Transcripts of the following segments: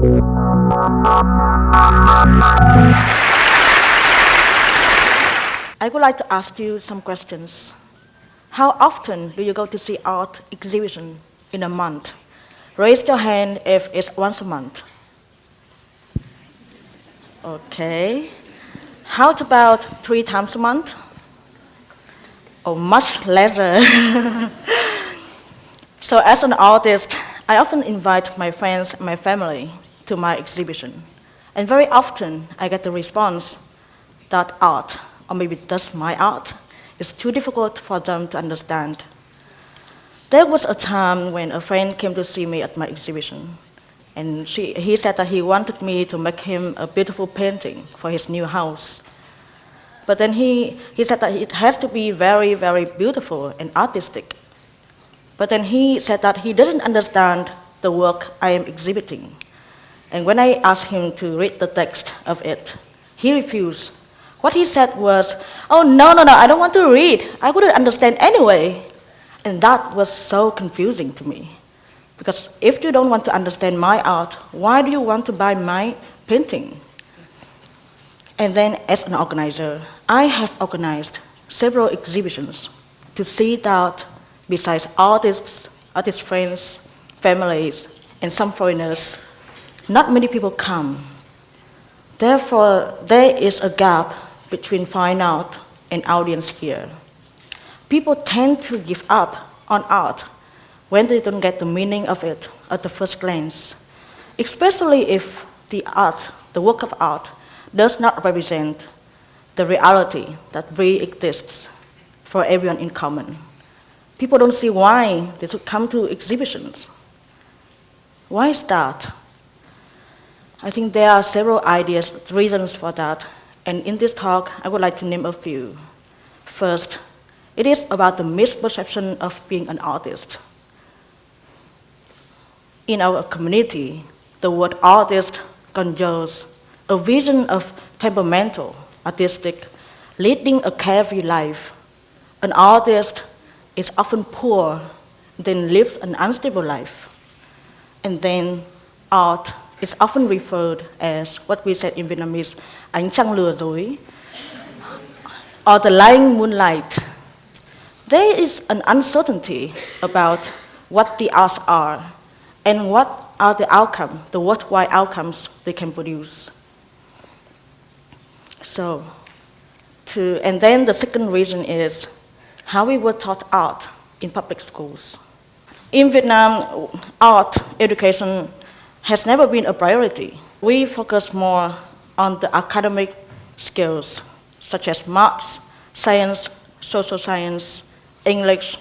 I would like to ask you some questions. How often do you go to see art exhibition in a month? Raise your hand if it's once a month. Okay. How about 3 times a month? Oh, much lesser. So as an artist, I often invite my friends and my family to my exhibition. And very often, I get the response that art, or maybe just my art, is too difficult for them to understand. There was a time when a friend came to see me at my exhibition, and he said that he wanted me to make him a beautiful painting for his new house. But then he said that it has to be very, very beautiful and artistic. But then he said that he doesn't understand the work I am exhibiting. And when I asked him to read the text of it, he refused. What he said was, "Oh, no, I don't want to read. I wouldn't understand anyway." And that was so confusing to me. Because if you don't want to understand my art, why do you want to buy my painting? And then as an organizer, I have organized several exhibitions to see that besides artists, artist friends, families, and some foreigners, not many people come. Therefore, there is a gap between fine art and audience here. People tend to give up on art when they don't get the meaning of it at the first glance, especially if the work of art, does not represent the reality that really exists for everyone in common. People don't see why they should come to exhibitions. Why is that? I think there are several reasons for that, and in this talk, I would like to name a few. First, it is about the misperception of being an artist. In our community, the word artist conjures a vision of temperamental, artistic, leading a carefree life. An artist is often poor, then lives an unstable life. And then art is often referred as what we said in Vietnamese, ánh trăng lừa dối, or the lying moonlight. There is an uncertainty about what the arts are and what are the worthwhile outcomes they can produce. And then the second reason is how we were taught art in public schools. In Vietnam, art education has never been a priority. We focus more on the academic skills, such as maths, science, social science, English,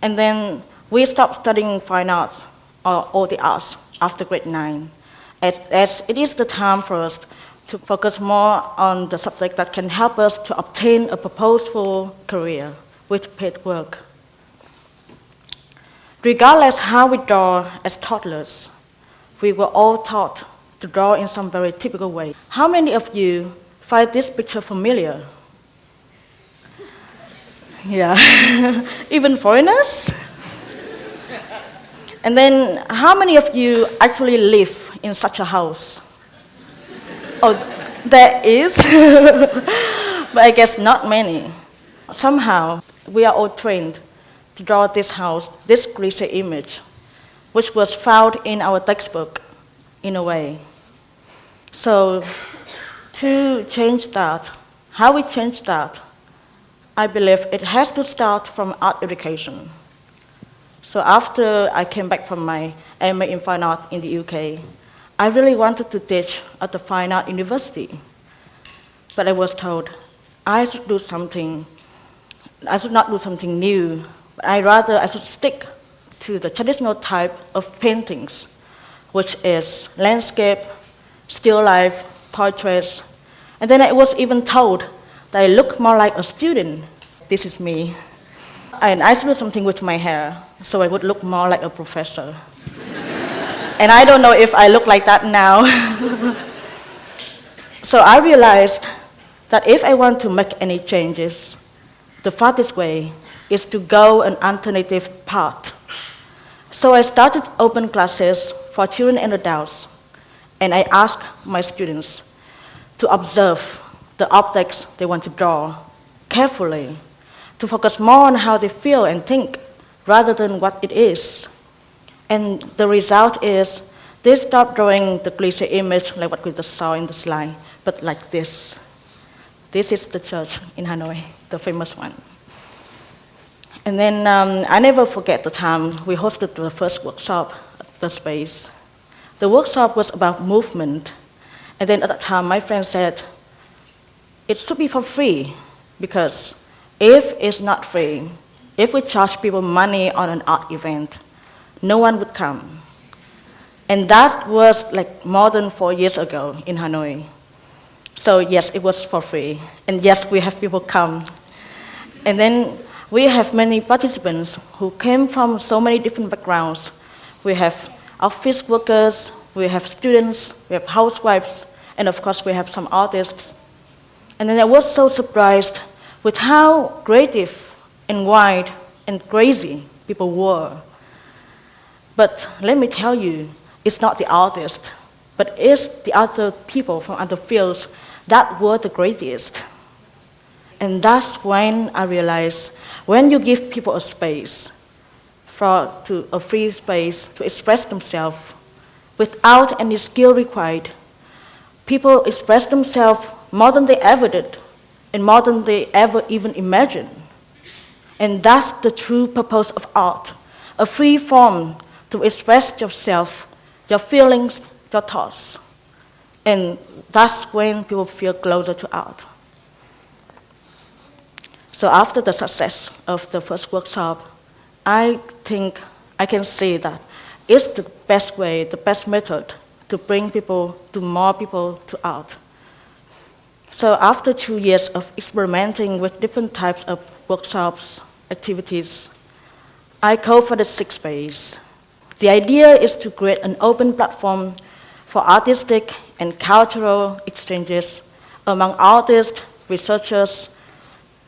and then we stopped studying fine arts or all the arts after grade 9, as it is the time for us to focus more on the subject that can help us to obtain a purposeful career with paid work. Regardless how we draw as toddlers, we were all taught to draw in some very typical way. How many of you find this picture familiar? Yeah, even foreigners? And then how many of you actually live in such a house? Oh, there is, but I guess not many. Somehow, we are all trained to draw this house, this cliché image, which was found in our textbook, in a way. So, to change that, how we change that, I believe it has to start from art education. So after I came back from my MA in Fine Art in the UK, I really wanted to teach at the Fine Art University. But I was told I should do something, I should not do something new, but I should stick to the traditional type of paintings, which is landscape, still life, portraits. And then I was even told that I look more like a student. This is me. And I should do something with my hair, so I would look more like a professor. And I don't know if I look like that now. So I realized that if I want to make any changes, the fastest way is to go an alternative path. So I started open classes for children and adults. And I ask my students to observe the objects they want to draw carefully, to focus more on how they feel and think rather than what it is. And the result is they stop drawing the cliche image like what we just saw in the slide, but like this. This is the church in Hanoi, the famous one. And then I never forget the time we hosted the first workshop at the space. The workshop was about movement. And then at that time, my friend said, it should be for free, because if it's not free, if we charge people money on an art event, no one would come. And that was like more than 4 years ago in Hanoi. So yes, it was for free. And yes, we have people come. And then we have many participants who came from so many different backgrounds. We have office workers, we have students, we have housewives, and of course we have some artists. And then I was so surprised with how creative and wide and crazy people were. But let me tell you, it's not the artist, but it's the other people from other fields that were the greatest. And that's when I realized, when you give people a space, a free space to express themselves without any skill required, people express themselves more than they ever did, and more than they ever even imagined. And that's the true purpose of art, a free form to express yourself, your feelings, your thoughts. And that's when people feel closer to art. So after the success of the first workshop, I think I can say that it's the best way, the best method to bring more people to art. So after 2 years of experimenting with different types of workshops, activities, I co-founded Six Space. The idea is to create an open platform for artistic and cultural exchanges among artists, researchers,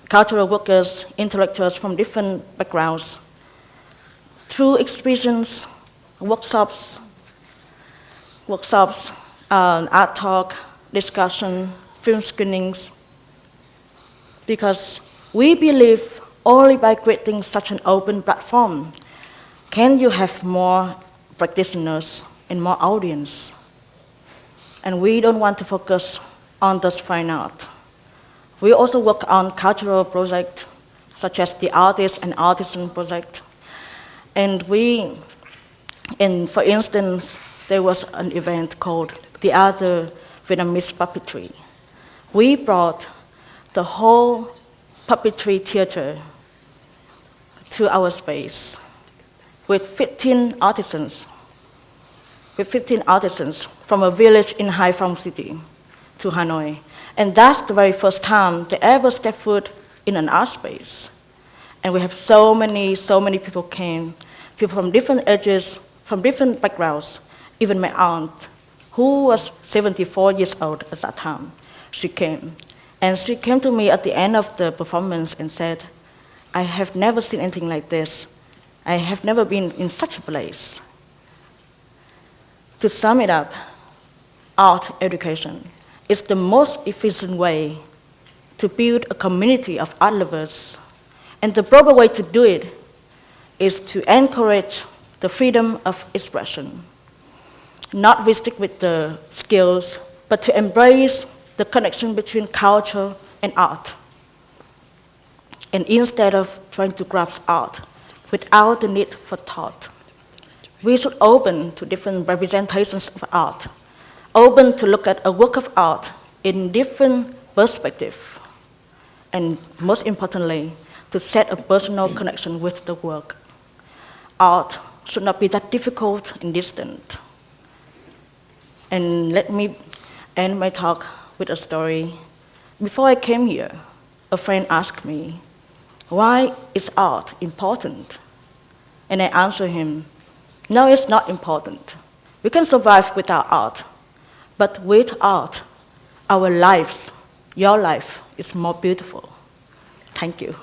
cultural workers, intellectuals from different backgrounds, through exhibitions, workshops, art talk, discussion, film screenings, because we believe only by creating such an open platform can you have more practitioners and more audience. And we don't want to focus on just fine art. We also work on cultural projects, such as the Artist and Artisan project. And for instance, there was an event called The Other Vietnamese Puppetry. We brought the whole puppetry theater to our space with 15 artisans from a village in Hai Phong City to Hanoi. And that's the very first time they ever stepped foot in an art space. And we have so many people came, people from different ages, from different backgrounds. Even my aunt, who was 74 years old at that time, she came. And she came to me at the end of the performance and said, I have never seen anything like this. I have never been in such a place. To sum it up, art education is the most efficient way to build a community of art lovers. And the proper way to do it is to encourage the freedom of expression, not restrict with the skills, but to embrace the connection between culture and art. And instead of trying to grasp art without the need for thought, we should open to different representations of art, open to look at a work of art in different perspectives, and most importantly, to set a personal connection with the work. Art should not be that difficult and distant. And let me end my talk with a story. Before I came here, a friend asked me, why is art important? And I answered him, no, it's not important. We can survive without art. But with art, our lives, your life, is more beautiful. Thank you.